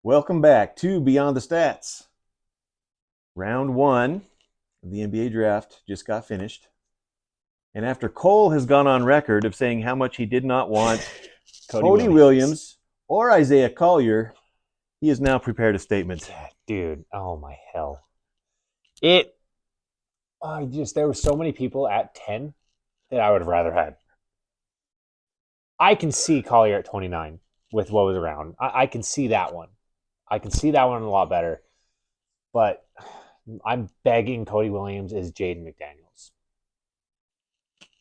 Welcome back to Beyond the Stats. Round one of the NBA draft just got finished. And after Cole has gone on record of saying how much he did not want Cody Williams or Isaiah Collier, he has now prepared a statement. Yeah, dude, oh my hell. There were so many people at 10 that I would have rather had. I can see Collier at 29 with what was around. I can see that one. I can see that one a lot better. But I'm begging Cody Williams is Jaden McDaniels.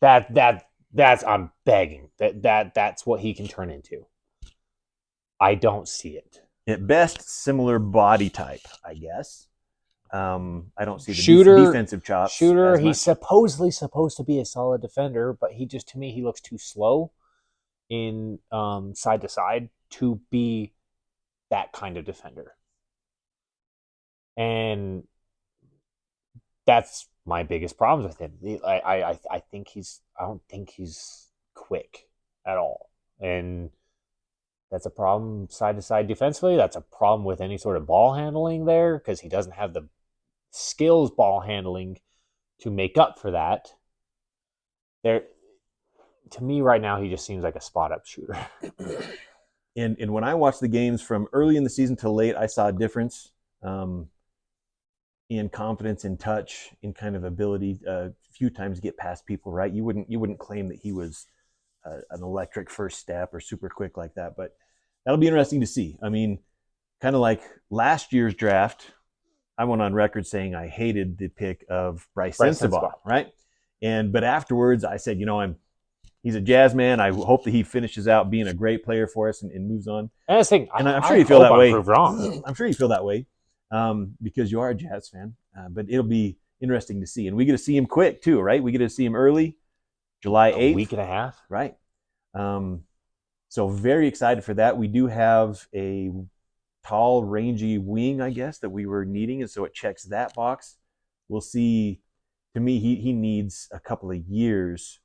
I'm begging. That's what he can turn into. I don't see it. At best, similar body type, I guess. I don't see the defensive chops. Shooter, he's supposedly supposed to be a solid defender, but to me, he looks too slow in side to side to be that kind of defender. And that's my biggest problems with him. I don't think he's quick at all. And that's a problem side to side defensively. That's a problem with any sort of ball handling there because he doesn't have the skills ball handling to make up for that. To me right now, he just seems like a spot up shooter. And when I watched the games from early in the season to late, I saw a difference in confidence, in touch, in kind of ability. A few times get past people, right? You wouldn't claim that he was an electric first step or super quick like that, but that'll be interesting to see. I mean, kind of like last year's draft, I went on record saying I hated the pick of Bryce Sensabaugh, right? But afterwards, I said, he's a Jazz man. I hope that he finishes out being a great player for us and moves on. And I'm sure you feel that way. I'm sure you feel that way because you are a Jazz fan. But it'll be interesting to see. And we get to see him quick, too, right? We get to see him early, July 8th. A week and a half. Right. So very excited for that. We do have a tall, rangy wing, I guess, that we were needing. And so it checks that box. We'll see. To me, he needs a couple of years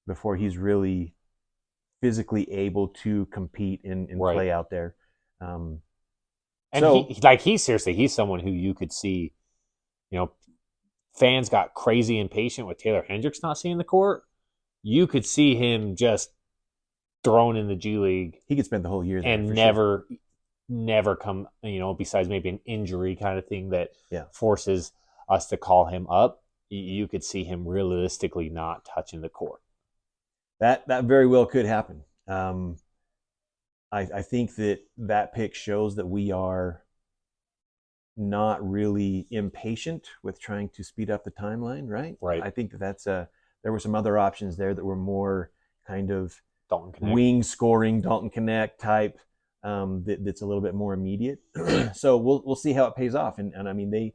before he's really physically able to compete and right. play out there. And he's someone who you could see, fans got crazy impatient with Taylor Hendricks not seeing the court. You could see him just thrown in the G League. He could spend the whole year there and never come, besides maybe an injury kind of thing that forces us to call him up. You could see him realistically not touching the court. That very well could happen. I think that pick shows that we are not really impatient with trying to speed up the timeline, right? Right. I think there were some other options there that were more kind of Dalton Connect. Wing scoring, Dalton Connect type that's a little bit more immediate. So we'll see how it pays off. And I mean, they,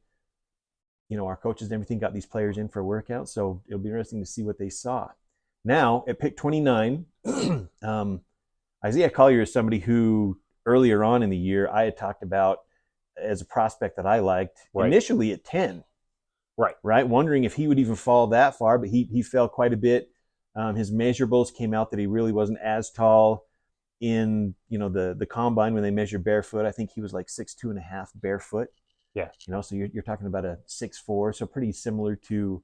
our coaches and everything got these players in for a workout, so it'll be interesting to see what they saw. Now, at pick 29, Isaiah Collier is somebody who earlier on in the year I had talked about as a prospect that I liked initially at 10. Right. Wondering if he would even fall that far, but he fell quite a bit. His measurables came out that he really wasn't as tall in, the combine when they measured barefoot. I think he was like 6'2.5" barefoot. Yeah. So you're talking about a 6'4", so pretty similar to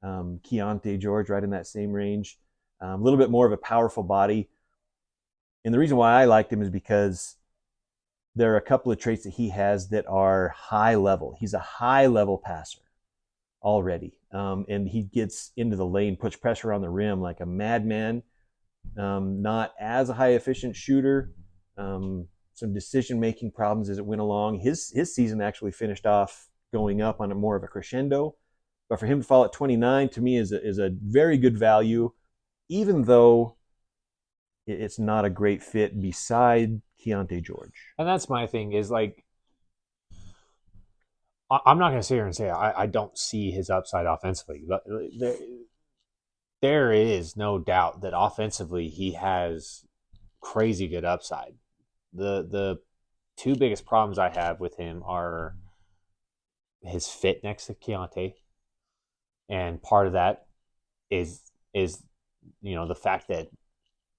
Keontae George, right in that same range. A little bit more of a powerful body. And the reason why I liked him is because there are a couple of traits that he has that are high level. He's a high level passer already. And he gets into the lane, puts pressure on the rim like a madman. Not as a high efficient shooter. Some decision-making problems as it went along. His season actually finished off going up on a more of a crescendo. But for him to fall at 29, to me, is a very good value, even though it's not a great fit beside Keontae George. And that's my thing is like, I'm not going to sit here and say I don't see his upside offensively. But there is no doubt that offensively he has crazy good upside. The two biggest problems I have with him are his fit next to Keontae. And part of that is the fact that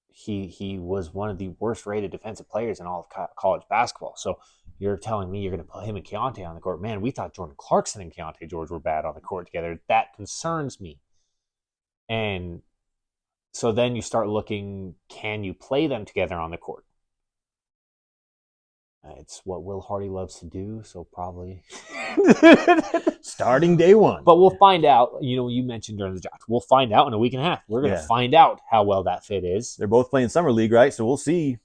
he was one of the worst rated defensive players in all of college basketball. So you're telling me you're going to put him and Keontae on the court. Man, we thought Jordan Clarkson and Keontae George were bad on the court together. That concerns me. And so then you start looking, can you play them together on the court? It's what Will Hardy loves to do, so probably. Starting day one. But we'll find out. You mentioned during the draft. We'll find out in a week and a half. We're going to find out how well that fit is. They're both playing Summer League, right? So we'll see.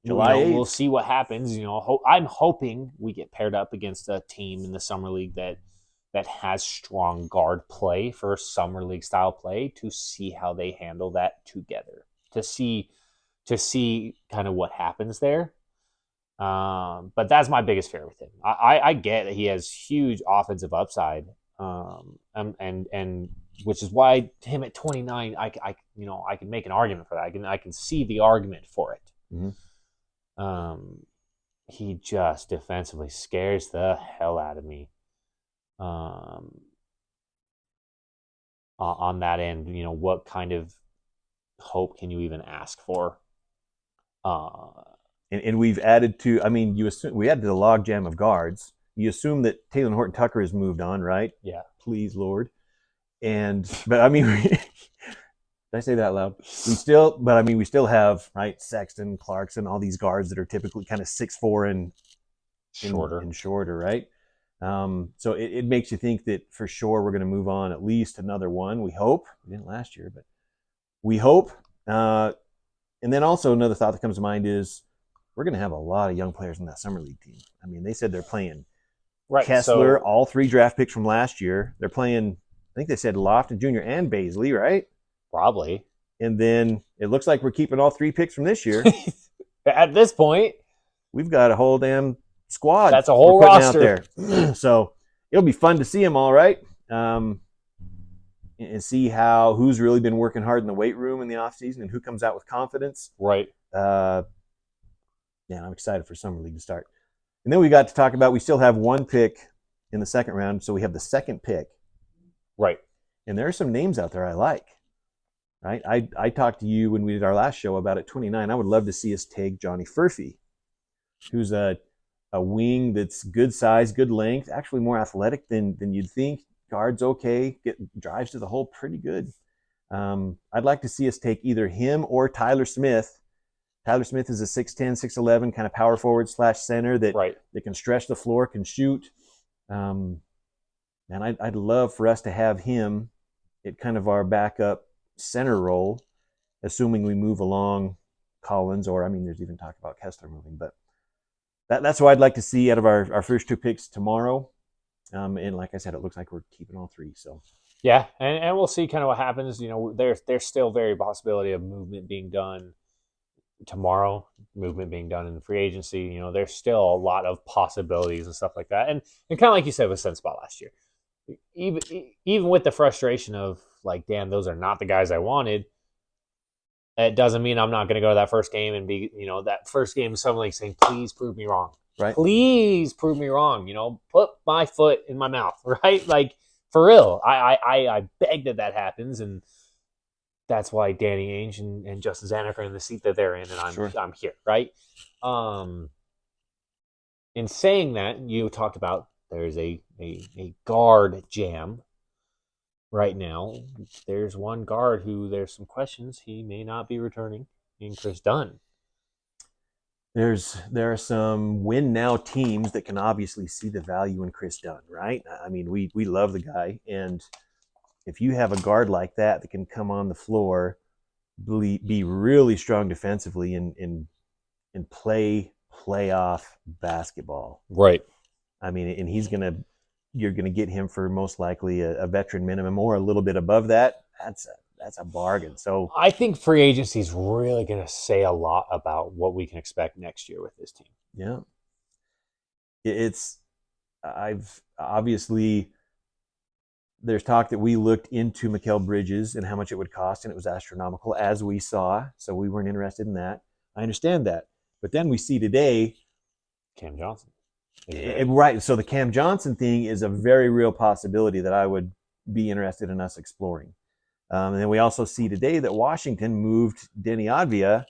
July 8th. We'll see what happens. I'm hoping we get paired up against a team in the Summer League that has strong guard play for Summer League style play, to see how they handle that together. To see kind of what happens there. But that's my biggest fear with him. I get that he has huge offensive upside, and which is why him at 29, I can make an argument for that. I can see the argument for it. Mm-hmm. He just defensively scares the hell out of me. On that end, what kind of hope can you even ask for? And we've added to, you assume we added to the logjam of guards. You assume that Taylor Horton Tucker has moved on, right? Yeah. Please, Lord. But did I say that loud? We still have, right, Sexton, Clarkson, all these guards that are typically kind of 6'4" and shorter, right? So it makes you think that for sure we're going to move on at least another one. We hope. We didn't last year, but we hope. And then also another thought that comes to mind is, we're going to have a lot of young players in that Summer League team. They said they're playing Kessler, all 3 draft picks from last year. They're playing, I think they said Lofton Jr. and Baisley, right? Probably. And then it looks like we're keeping all 3 picks from this year. At this point, we've got a whole damn squad. That's a whole roster out there. So it'll be fun to see them all, right? And see who's really been working hard in the weight room in the offseason and who comes out with confidence. Right. Man, I'm excited for Summer League to start. And then we got to talk about, we still have 1 pick in the second round, so we have the second pick. Right. And there are some names out there I like. Right? I talked to you when we did our last show about at 29. I would love to see us take Johnny Furphy, who's a wing that's good size, good length, actually more athletic than you'd think. Guard's okay, drives to the hole pretty good. I'd like to see us take either him or Tyler Smith. Tyler Smith is a 6'10", 6'11", kind of power forward / center that can stretch the floor, can shoot. And I'd love for us to have him at kind of our backup center role, assuming we move along Collins, or there's even talk about Kessler moving. But that's what I'd like to see out of our first 2 picks tomorrow. And like I said, it looks like we're keeping all 3. So yeah, and we'll see kind of what happens. There's still very possibility of movement being done tomorrow, movement being done in the free agency. There's still a lot of possibilities and stuff like that. And kind of like you said with Senspot last year, even with the frustration of like, damn, those are not the guys I wanted, it doesn't mean I'm not going to go to that first game and be, that first game suddenly saying, please prove me wrong. Right. Please prove me wrong. Put my foot in my mouth, right? Like, for real. I beg that happens, and that's why Danny Ainge and Justin Zanuck are in the seat that they're in, and I'm here, right? In saying that, you talked about there's a guard jam right now. There's one guard who there's some questions he may not be returning in Chris Dunn. There are some win now teams that can obviously see the value in Chris Dunn, right? We love the guy, and if you have a guard like that can come on the floor, be really strong defensively, and play playoff basketball, right? And you're gonna get him for most likely a veteran minimum or a little bit above that. That's a bargain. So I think free agency is really going to say a lot about what we can expect next year with this team. Yeah. I've obviously, there's talk that we looked into Mikal Bridges and how much it would cost, and it was astronomical, as we saw. So we weren't interested in that. I understand that. But then we see today Cam Johnson. Right. So the Cam Johnson thing is a very real possibility that I would be interested in us exploring. And then we also see today that Washington moved Denny Advia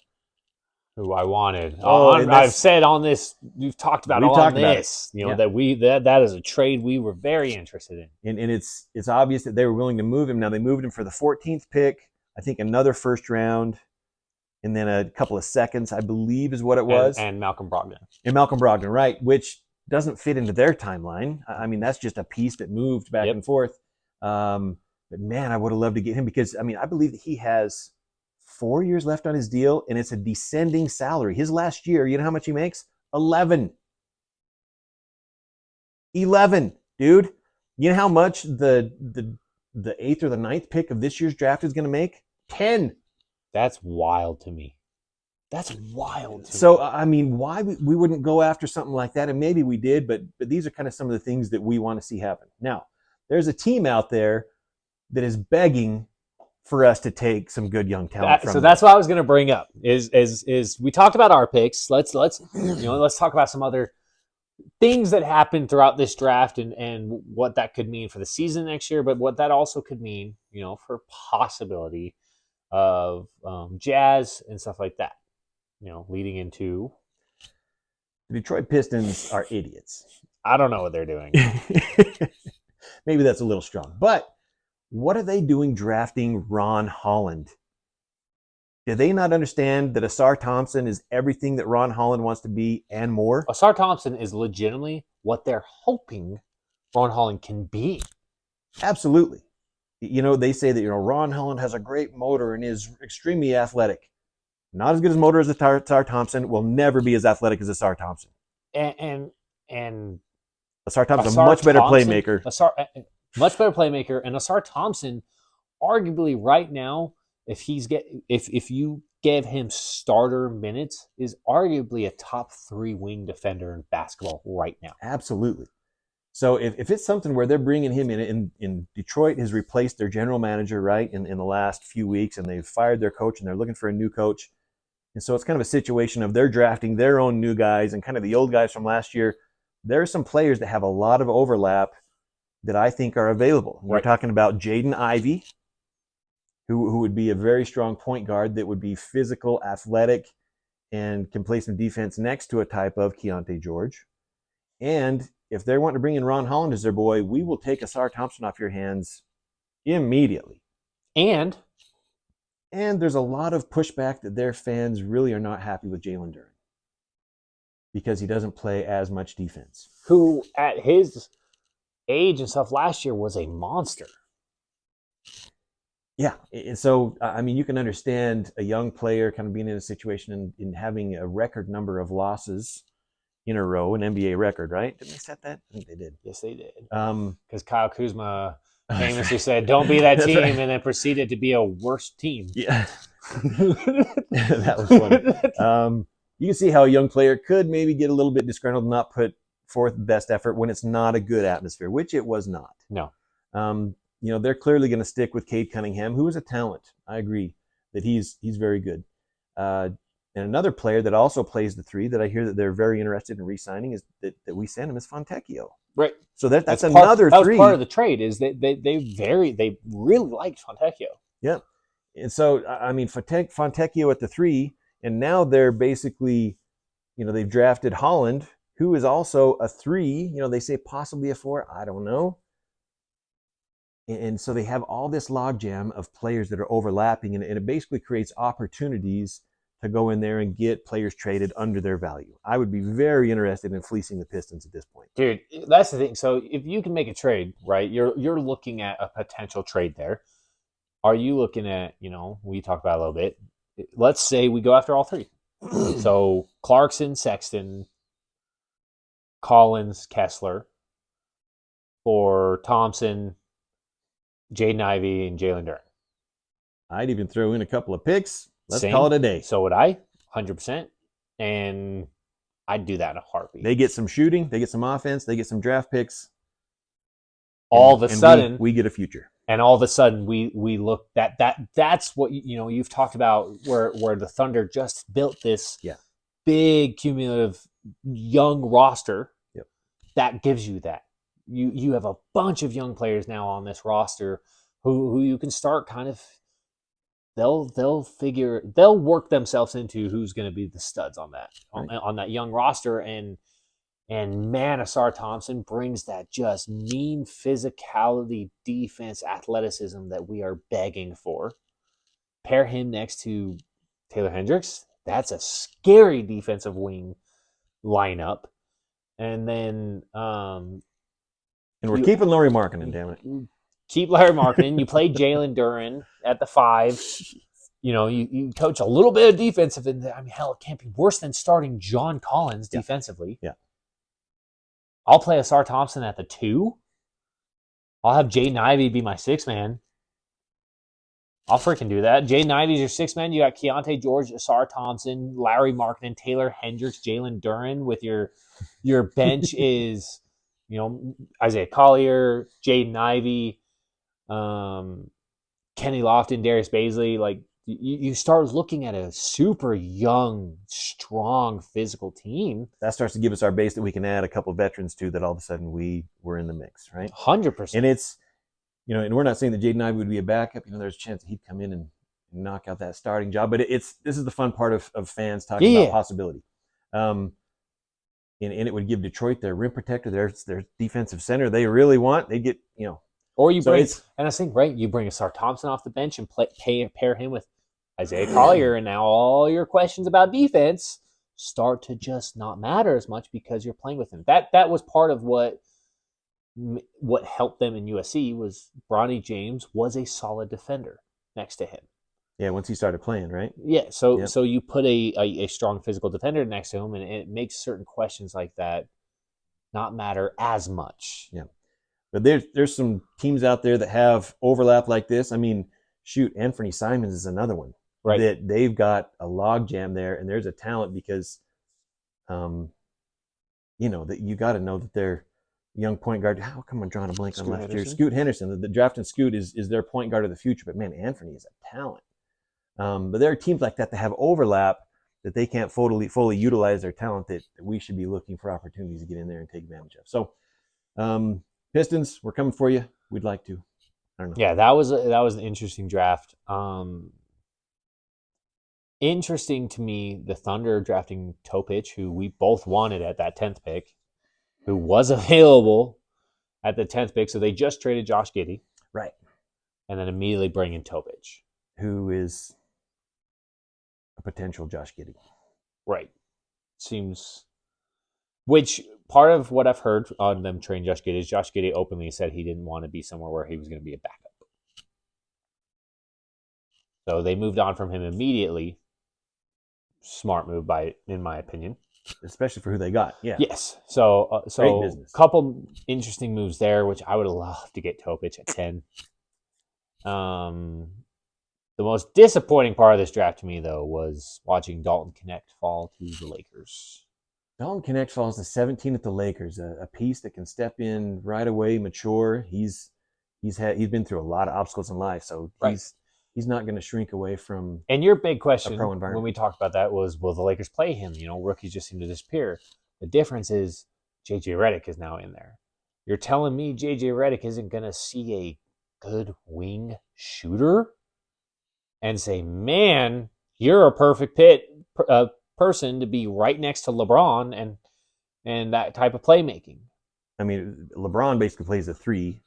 who I wanted. Oh, and I've that's said on this, we've talked about We've on talked about it. this, you know, Yeah. that is a trade we were very interested in. and it's obvious that they were willing to move him. Now they moved him for the 14th pick, I think another first round, and then a couple of seconds, I believe, is what it was. And Malcolm Brogdon. And Malcolm Brogdon, right? Which doesn't fit into their timeline. I mean, that's just a piece that moved back Yep. and forth. But man, I would have loved to get him because I mean, I believe that he has 4 years left on his deal, and it's a descending salary. His last year, you know how much he makes? 11. 11, dude. You know how much the eighth or the ninth pick of this year's draft is going to make? 10. That's wild to me. That's wild to So me. I mean, why we wouldn't go after something like that? And maybe we did, but these are kind of some of the things that we want to see happen. Now, there's a team out there that is begging for us to take some good young talent from So them. that's what I was going to bring up. Is we talked about our picks. Let's let's talk about some other things that happened throughout this draft and what that could mean for the season next year, but what that also could mean, for possibility of Jazz and stuff like that. Leading into The Detroit Pistons are idiots. I don't know what they're doing. Maybe that's a little strong, but what are they doing drafting Ron Holland? Do they not understand that Asar Thompson is everything that Ron Holland wants to be and more? Asar Thompson is legitimately what they're hoping Ron Holland can be. Absolutely. They say that Ron Holland has a great motor and is extremely athletic. Not as good as motor as Asar Thompson. Will never be as athletic as Asar Thompson. And Asar Thompson is a Asar much better Thompson- playmaker. Much better playmaker, and Asar Thompson, arguably right now, if you give him starter minutes, is arguably a top 3 wing defender in basketball right now. Absolutely. So if it's something where they're bringing him in Detroit has replaced their general manager, right, in the last few weeks, and they've fired their coach and they're looking for a new coach. And so it's kind of a situation of they're drafting their own new guys and kind of the old guys from last year. There are some players that have a lot of overlap that I think are available. We're talking about Jaden Ivey, who would be a very strong point guard that would be physical, athletic, and can play some defense next to a type of Keontae George. And if they're wanting to bring in Ron Holland as their boy, we will take Asar Thompson off your hands immediately. And there's a lot of pushback that their fans really are not happy with Jalen Duren because he doesn't play as much defense. Who, at his age and stuff last year, was a monster. Yeah, and so I mean, you can understand a young player kind of being in a situation and having a record number of losses in a row, an NBA record, right? Didn't they set that? I think they did. Yes, they did. Because Kyle Kuzma famously said, "Don't be that team," right. and then proceeded to be a worse team. Yeah, that was funny. You can see how a young player could maybe get a little bit disgruntled and not put forth best effort when it's not a good atmosphere, which it was not. No. They're clearly going to stick with Cade Cunningham, who is a talent. I agree that he's very good. And another player that also plays the 3 that I hear that they're very interested in re-signing is that we send him is Fontecchio. Right. So that's another 3. That was part of the trade is they really liked Fontecchio. Yeah. And so, I mean, Fontecchio at the 3, and now they're basically, they've drafted Holland, who is also a 3. They say possibly a 4. I don't know. And so they have all this logjam of players that are overlapping, and it basically creates opportunities to go in there and get players traded under their value. I would be very interested in fleecing the Pistons at this point. Dude, that's the thing. So if you can make a trade, right, you're looking at a potential trade there. Are you looking at, we talked about it a little bit. Let's say we go after all 3. So Clarkson, Sexton, Collins, Kessler, for Thompson, Jaden Ivey, and Jalen Duren. I'd even throw in a couple of picks. Let's Same. call it a day. So would I, 100%. And I'd do that in a heartbeat. They get some shooting, they get some offense, they get some draft picks. All of a sudden, we get a future. And all of a sudden, we look that's what you've talked about where the Thunder just built this big cumulative young roster. Yep. That gives you that. You have a bunch of young players now on this roster who you can start kind of they'll work themselves into who's going to be the studs on that Right. on that young roster. And man, Asar Thompson brings that just mean physicality, defense, athleticism that we are begging for. Pair him next to Taylor Hendricks. That's a scary defensive wing lineup. And then And we're keeping Lauri Markkanen, damn it. keep Larry Markkinen. You play Jalen Duren at the 5. You coach a little bit of defensive. Hell, it can't be worse than starting John Collins defensively. Yeah. I'll play Asar Thompson at the 2. I'll have Jaden Ivey be my 6 man. I'll freaking do that. Jaden Ivey's your 6 man. You got Keontae George, Asar Thompson, Larry Markkinen, Taylor Hendricks, Jalen Duren. With your bench is Isaiah Collier, Jaden Ivey, Kenny Lofton, Darius Baisley. Like you start looking at a super young, strong, physical team. That starts to give us our base that we can add a couple of veterans to. That all of a sudden we were in the mix, right? 100%. And it's and we're not saying that Jaden Ivey would be a backup. There's a chance that he'd come in and knock out that starting job. But this is the fun part of fans talking about possibility. And it would give Detroit their rim protector, their defensive center they really want. They get Or you bring, and I think, right, you bring Asar Thompson off the bench and pair him with Isaiah Collier, and now all your questions about defense start to just not matter as much because you're playing with him. That was part of what helped them in USC was Bronny James was a solid defender next to him. Yeah, once he started playing, right? Yeah, so you put a strong physical defender next to him, and it makes certain questions like that not matter as much. Yeah. But there's some teams out there that have overlap like this. I mean, shoot, Anthony Simons is another one. Right. That they've got a log jam there, and there's a talent because, that you got to know that their young point guard. How come I'm drawing a blank on last year? Scoot Henderson, the drafting Scoot is their point guard of the future. But man, Anthony is a talent. But there are teams like that have overlap that they can't fully utilize their talent that we should be looking for opportunities to get in there and take advantage of. So. Pistons, we're coming for you. We'd like to. I don't know. Yeah, that was an interesting draft. Interesting to me, the Thunder drafting Topic, who we both wanted at that 10th pick, who was available at the 10th pick. So they just traded Josh Giddey. Right. And then immediately bring in Topic. Who is a potential Josh Giddey. Right. Seems... Which part of what I've heard on them train Josh Giddey is Josh Giddey openly said he didn't want to be somewhere where he was going to be a backup. So they moved on from him immediately. Smart move in my opinion. Especially for who they got. Yeah. Yes. So great business. Couple interesting moves there, which I would love to get Topic at 10. The most disappointing part of this draft to me, though, was watching Dalton Knecht fall to the Lakers. Dalton Knecht falls to 17 at the Lakers, a piece that can step in right away, mature. He's been through a lot of obstacles in life, so he's not going to shrink away from. And your big question pro environment. When we talked about that was, will the Lakers play him? Rookies just seem to disappear. The difference is JJ Redick is now in there. You're telling me JJ Redick isn't going to see a good wing shooter and say, man, you're a perfect person to be right next to LeBron and that type of playmaking. I mean, LeBron basically plays a 3,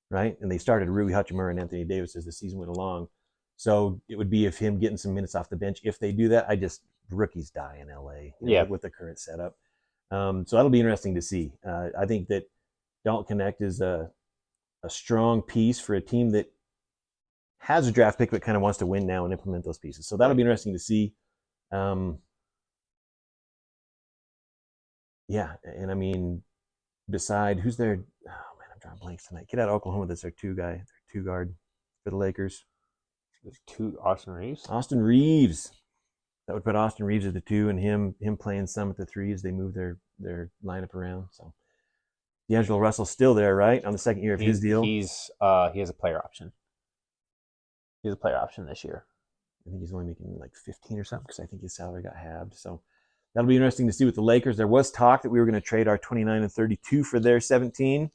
right? And they started Rui Hachimura and Anthony Davis as the season went along. So it would be of him getting some minutes off the bench. If they do that, rookies die in LA with the current setup. So that'll be interesting to see. I think that Dalton Knecht is a strong piece for a team that has a draft pick but kind of wants to win now and implement those pieces. So that'll be interesting to see. Yeah, and I mean, beside who's their I'm drawing blanks tonight. Kid out of Oklahoma, that's their 2 guard for the Lakers. Austin Reeves. Austin Reeves. That would put Austin Reeves at the 2 and him playing some at the 3 as they move their lineup around. So D'Angelo Russell's still there, right? On the second year of his deal. He has a player option. He has a player option this year. I think he's only making like 15 or something because I think his salary got halved. So that'll be interesting to see with the Lakers. There was talk that we were going to trade our 29 and 32 for their 17.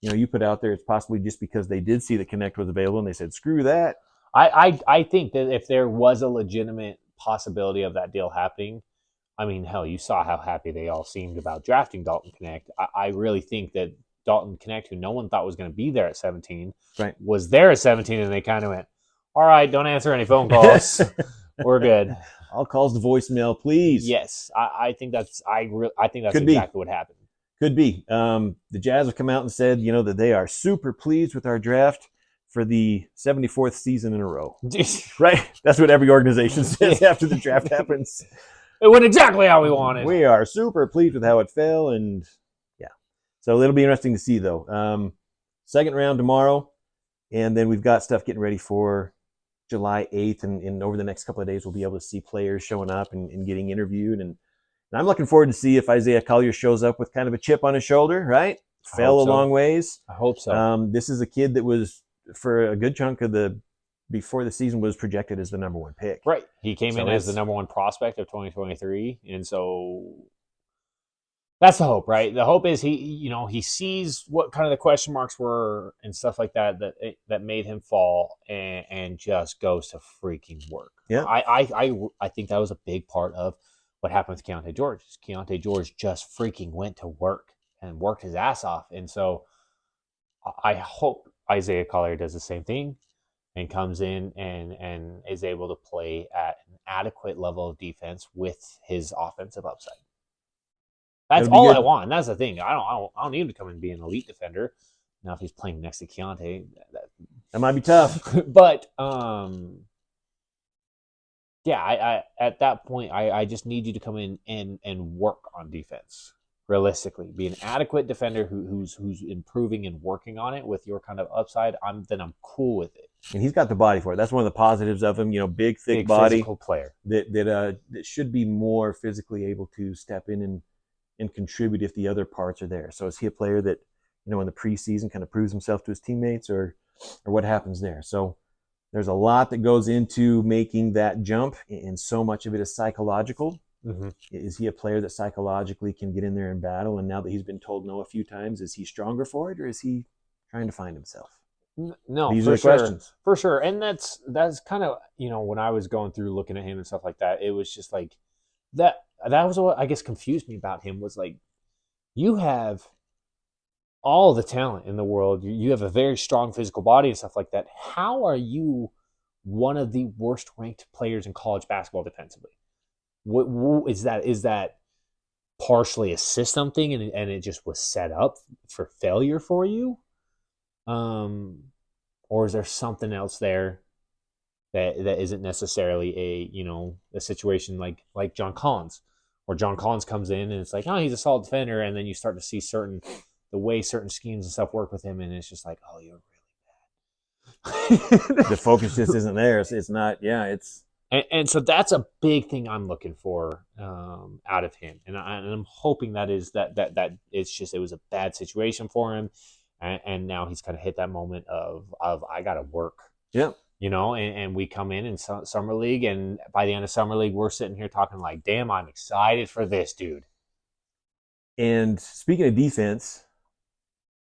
You put out there it's possibly just because they did see that Knecht was available and they said, screw that. I think that if there was a legitimate possibility of that deal happening, I mean, hell, you saw how happy they all seemed about drafting Dalton Connect. I really think that Dalton Connect, who no one thought was going to be there at 17, Right. was there at 17, and they kind of went, all right, don't answer any phone calls. We're good. All calls to voicemail, please. Yes, I think that's Could be. exactly what happened. Could be. The Jazz have come out and said, that they are super pleased with our draft for the 74th season in a row. Right? That's what every organization says after the draft happens. It went exactly how we wanted. We are super pleased with how it fell, and yeah. So it'll be interesting to see, though. Second round tomorrow, and then we've got stuff getting ready for July 8th, and over the next couple of days, we'll be able to see players showing up and getting interviewed, and I'm looking forward to see if Isaiah Collier shows up with kind of a chip on his shoulder, right? Fell a long ways. I hope so. This is a kid that was, for a good chunk of before the season, was projected as the number one pick. Right. He came in as the number one prospect of 2023. And so that's the hope, right? The hope is he sees what kind of the question marks were and stuff like that made him fall and just goes to freaking work. Yeah. I think that was a big part of what happened with Keontae George. Keontae George just freaking went to work and worked his ass off. And so I hope Isaiah Collier does the same thing and comes in and is able to play at an adequate level of defense with his offensive upside. That's all I want. And that's the thing. I don't need him to come and be an elite defender. Now, if he's playing next to Keontae, that might be tough. But yeah, I at that point, I just need you to come in and work on defense. Realistically, be an adequate defender who's improving and working on it with your kind of upside. I'm cool with it. And he's got the body for it. That's one of the positives of him. Big, thick body, physical player that should be more physically able to step in and contribute if the other parts are there. So is he a player that in the preseason kind of proves himself to his teammates, or what happens there? So there's a lot that goes into making that jump, and so much of it is psychological. Mm-hmm. Is he a player that psychologically can get in there and battle? And now that he's been told no a few times, is he stronger for it, or is he trying to find himself? No, these are the questions. For sure. And that's kind of, when I was going through looking at him and stuff like that, it was just like that was what I guess confused me about him, was like, you have all the talent in the world. You have a very strong physical body and stuff like that. How are you one of the worst ranked players in college basketball defensively? What is that? Is that partially a system thing, and it just was set up for failure for you? Or is there something else there that isn't necessarily a situation like John Collins, where John Collins comes in and it's like, oh, he's a solid defender, and then you start to see the way certain schemes and stuff work with him, and it's just like, oh, you're really bad. The focus just isn't there. It's not. Yeah, it's. And so that's a big thing I'm looking for out of him, and I'm hoping that it's just, it was a bad situation for him, and now he's kind of hit that moment of I got to work. Yeah. And we come in summer league, and by the end of summer league, we're sitting here talking like, damn, I'm excited for this dude. And speaking of defense,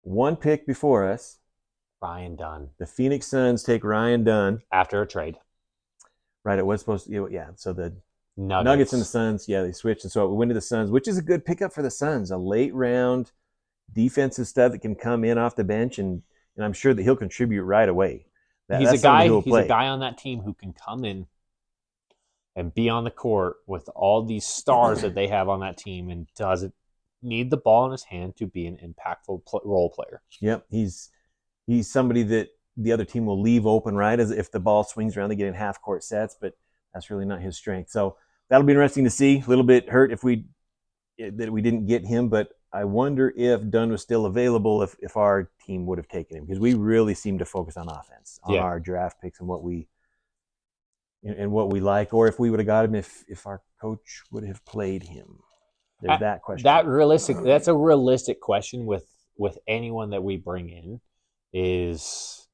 one pick before us, Ryan Dunn. The Phoenix Suns take Ryan Dunn after a trade. Right, it was supposed to, yeah. So the Nuggets and the Suns, yeah, they switched, and so we went to the Suns, which is a good pickup for the Suns. A late round defensive stud that can come in off the bench, and I'm sure that he'll contribute right away. He's a guy on that team who can come in and be on the court with all these stars that they have on that team, and doesn't need the ball in his hand to be an impactful role player. Yep, he's somebody that the other team will leave open, right? As if the ball swings around, they get in half court sets, but that's really not his strength. So that'll be interesting to see. A little bit hurt that we didn't get him, but I wonder if Dunn was still available if our team would have taken him, because we really seem to focus on offense, on our draft picks and what we like, or if we would have got him if our coach would have played him. There's that question. That's a realistic question with anyone that we bring in. Is,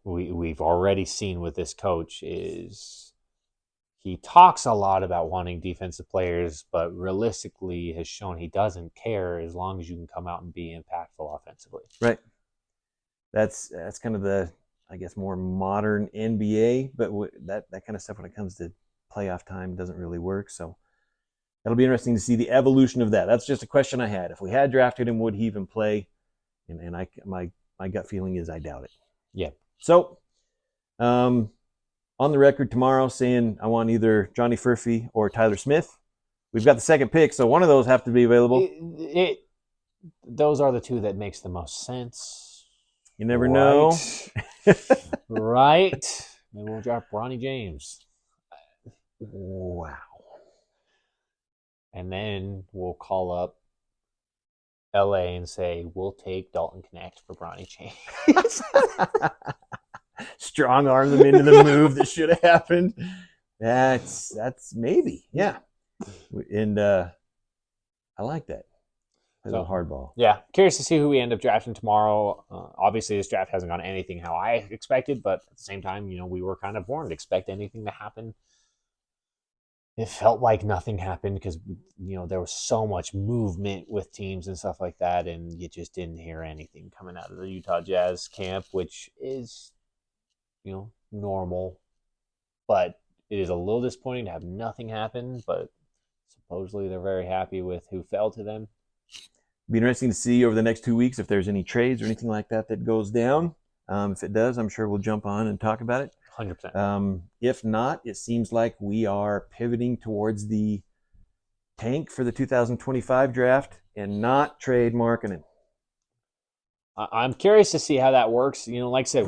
we've already seen with this coach is he talks a lot about wanting defensive players, but realistically has shown he doesn't care as long as you can come out and be impactful offensively. Right. That's kind of I guess, more modern NBA. But that kind of stuff when it comes to playoff time doesn't really work. So that'll be interesting to see the evolution of that. That's just a question I had. If we had drafted him, would he even play? And my gut feeling is I doubt it. Yeah. So on the record tomorrow saying I want either Johnny Furphy or Tyler Smith. We've got the second pick, so one of those have to be available. Those are the two that makes the most sense. You never know. Right. Maybe we'll draft Bronny James. Wow. And then we'll call up LA and say, we'll take Dalton Knecht for Bronny James. Strong arm them into the move that should have happened. That's maybe. Yeah. And I like that. That's a hard ball. Yeah. Curious to see who we end up drafting tomorrow. Obviously, this draft hasn't gone anything how I expected, but at the same time, we were kind of warned to expect anything to happen. It felt like nothing happened because, there was so much movement with teams and stuff like that, and you just didn't hear anything coming out of the Utah Jazz camp, which is, normal. But it is a little disappointing to have nothing happen, but supposedly they're very happy with who fell to them. Be interesting to see over the next 2 weeks if there's any trades or anything like that goes down. If it does, I'm sure we'll jump on and talk about it. 100%. If not, it seems like we are pivoting towards the tank for the 2025 draft and not trade Markkanen. I'm curious to see how that works. Like I said,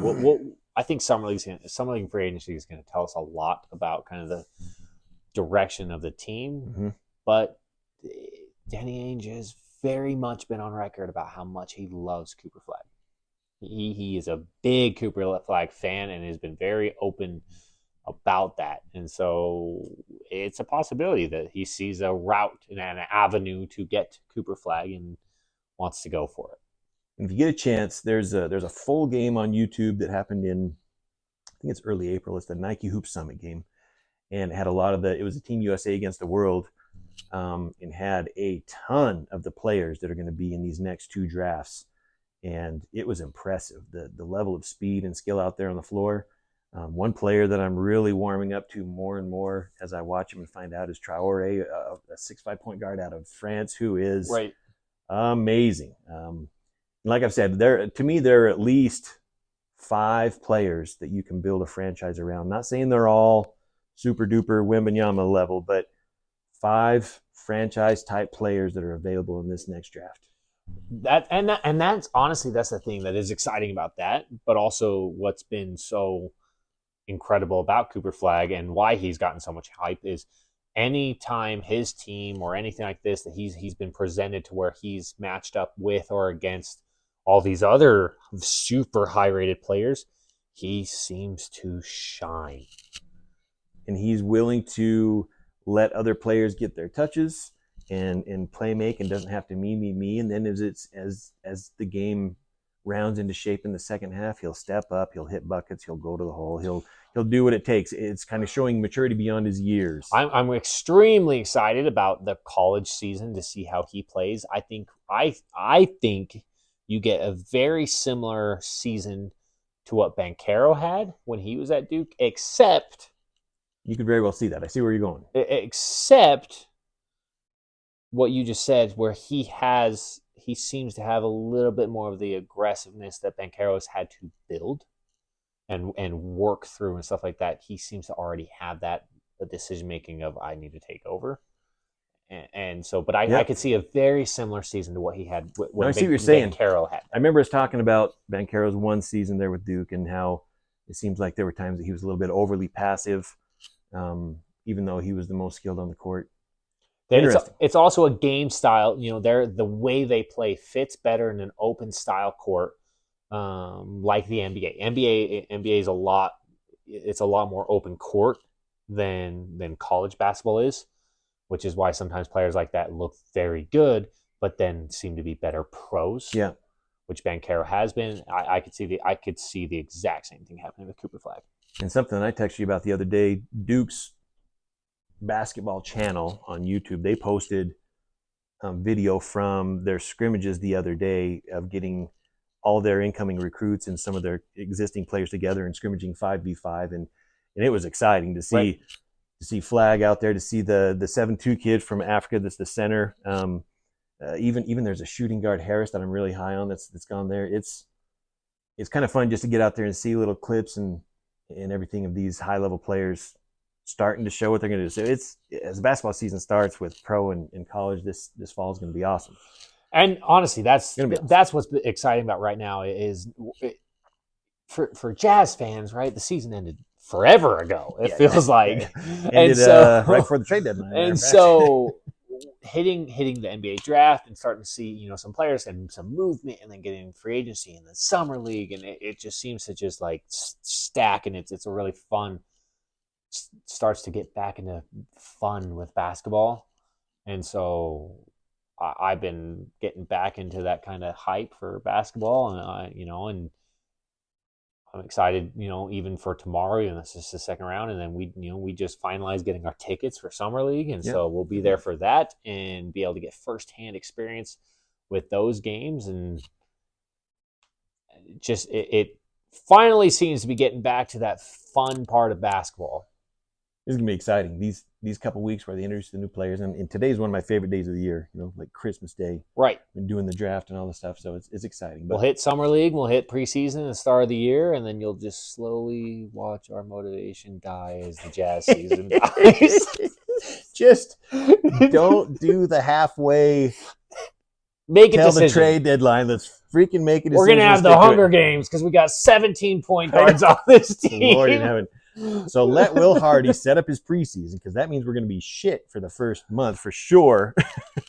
I think Summer League free agency is going to tell us a lot about kind of the direction of the team. Mm-hmm. But Danny Ainge has very much been on record about how much he loves Cooper Flagg. He is a big Cooper Flagg fan and has been very open about that. And so it's a possibility that he sees a route and an avenue to get Cooper Flagg and wants to go for it. And if you get a chance, there's a full game on YouTube that happened in, I think it's early April. It's the Nike Hoop Summit game. And it had it was a Team USA against the world, and had a ton of the players that are going to be in these next two drafts. And it was impressive, the level of speed and skill out there on the floor. One player that I'm really warming up to more and more as I watch him and find out is Traore, a 6'5" point guard out of France, who is amazing. Like I've said, there are at least 5 players that you can build a franchise around. Not saying they're all super duper Wembanyama level, but 5 franchise type players that are available in this next draft. That's honestly, that's the thing that is exciting about that, but also what's been so incredible about Cooper Flagg and why he's gotten so much hype is anytime his team or anything like this that he's been presented to where he's matched up with or against all these other super high rated players, he seems to shine. And he's willing to let other players get their touches and play make, and doesn't have to me. And then as the game rounds into shape in the second half, he'll step up, he'll hit buckets, he'll go to the hole, he'll do what it takes. It's kind of showing maturity beyond his years. I'm extremely excited about the college season to see how he plays. I think you get a very similar season to what Banchero had when he was at Duke, except you could very well see that. I see where you're going. Except what you just said, where he seems to have a little bit more of the aggressiveness that Banchero has had to build and work through and stuff like that. He seems to already have that decision making of I need to take over. And so, but I could see a very similar season to what he had when I see what you're saying. Banchero had. I remember us talking about Banchero's one season there with Duke and how it seems like there were times that he was a little bit overly passive, even though he was the most skilled on the court. It's also a game style. The way they play fits better in an open style court, like the NBA. NBA is a lot. It's a lot more open court than college basketball is, which is why sometimes players like that look very good, but then seem to be better pros. Yeah, which Banchero has been. I could see the exact same thing happening with Cooper Flagg. And something I texted you about the other day, Duke's basketball channel on YouTube, they posted video from their scrimmages the other day of getting all their incoming recruits and some of their existing players together and scrimmaging 5v5, and it was exciting to see. Right. To see Flag out there, to see the 7-2 kid from Africa that's the center. Even there's a shooting guard, Harris, that I'm really high on that's gone there. It's kind of fun just to get out there and see little clips and everything of these high level players starting to show what they're going to do. So it's, as the basketball season starts with pro and college, this fall is going to be awesome. And honestly, that's Gonna be awesome. that's what's exciting about right now is for Jazz fans, right? The season ended forever ago. It feels like, Ended, so right before the trade deadline. and so hitting the NBA draft and starting to see some players and some movement, and then getting free agency and the summer league, and it just seems to just like stack, and it's a really fun. Starts to get back into fun with basketball, and so I've been getting back into that kind of hype for basketball, and and I'm excited, even for tomorrow, and that's just the second round, and then we just finalized getting our tickets for summer league, and so we'll be there for that and be able to get firsthand experience with those games, and just it finally seems to be getting back to that fun part of basketball. This is gonna be exciting. These couple weeks where they introduce the new players, and today's one of my favorite days of the year. Like Christmas Day, Right? and doing the draft and all this stuff. So it's exciting. But We'll hit summer league, we'll hit preseason and start of the year, and then you'll just slowly watch our motivation die as the Jazz season dies. just don't do the halfway. Make a Tell decision. the trade deadline. Let's freaking make a decision. We're gonna have the Hunger Games because we got 17 point guards on this team. Lord in heaven. So let Will Hardy set up his preseason, because that means we're going to be shit for the first month for sure.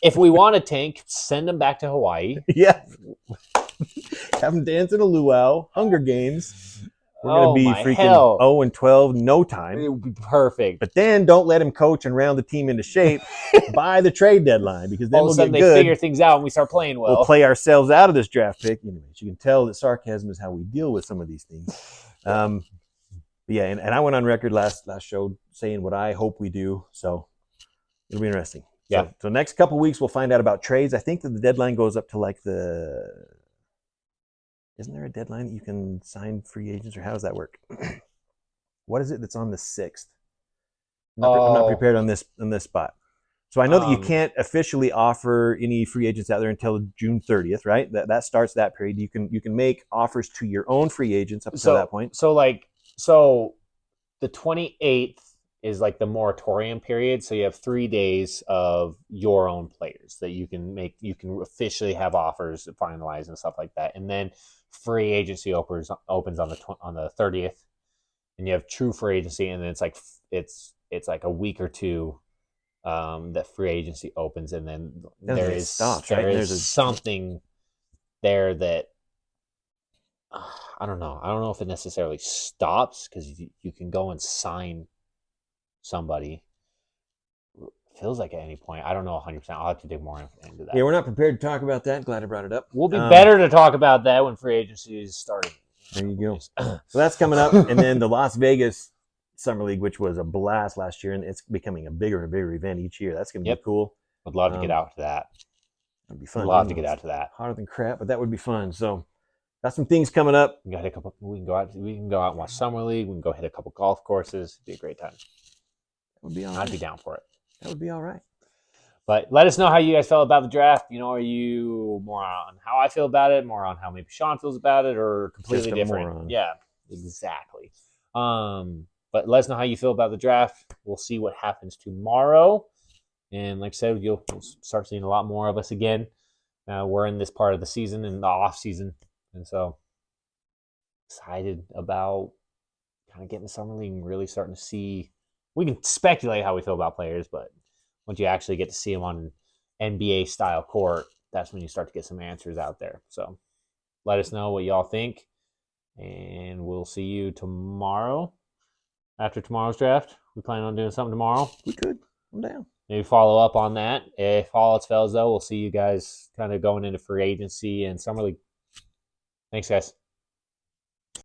If we want to tank, send them back to Hawaii. Yeah. Have them dance in a luau. Hunger Games. We're going to be freaking 0-12 no time. It would be perfect. But then don't let him coach and round the team into shape by the trade deadline, because then all of a we'll sudden get they good. figure things out and we start playing well. We'll play ourselves out of this draft pick. Anyways, you can tell that sarcasm is how we deal with some of these things. Yeah, and I went on record last show saying what I hope we do, so it'll be interesting. Yeah. So next couple weeks we'll find out about trades. I think that the deadline goes up to isn't there a deadline that you can sign free agents, or how does that work? What is it that's on the 6th? I'm not prepared on this spot. So I know that you can't officially offer any free agents out there until June 30th, right? That starts that period. You can make offers to your own free agents up until that point. So the 28th is like the moratorium period. So you have 3 days of your own players that you can make. You can officially have offers finalized and stuff like that. And then free agency opens on the 30th, and you have true free agency. And then it's like a week or two that free agency opens, and then there is something there that. I don't know. I don't know if it necessarily stops, because you can go and sign somebody. Feels like at any point. I don't know 100%. I'll have to dig more into that. Yeah, we're not prepared to talk about that. Glad I brought it up. We'll be better to talk about that when free agency is starting. There you go. So that's coming up. And then the Las Vegas Summer League, which was a blast last year, and it's becoming a bigger and bigger event each year. That's going to be cool. I'd love to get out to that. It'd be fun. I'd love to get out to that. Hotter than crap, but that would be fun. So got some things coming up. We can go out and watch Summer League. We can go hit a couple golf courses. It'd be a great time. That would be all right. I'd be down for it. That would be all right. But let us know how you guys felt about the draft. Are you more on how I feel about it, more on how maybe Sean feels about it, or completely different? Yeah, exactly. But let us know how you feel about the draft. We'll see what happens tomorrow. And like I said, you'll start seeing a lot more of us again. We're in this part of the season, in the off season. And so excited about kind of getting the summer league and really starting to see. We can speculate how we feel about players, but once you actually get to see them on an NBA style court, that's when you start to get some answers out there. So let us know what y'all think, and we'll see you tomorrow after tomorrow's draft. We plan on doing something tomorrow. We could. I'm down. Maybe follow up on that. If all else fails, though, we'll see you guys kind of going into free agency and summer league. Thanks, guys.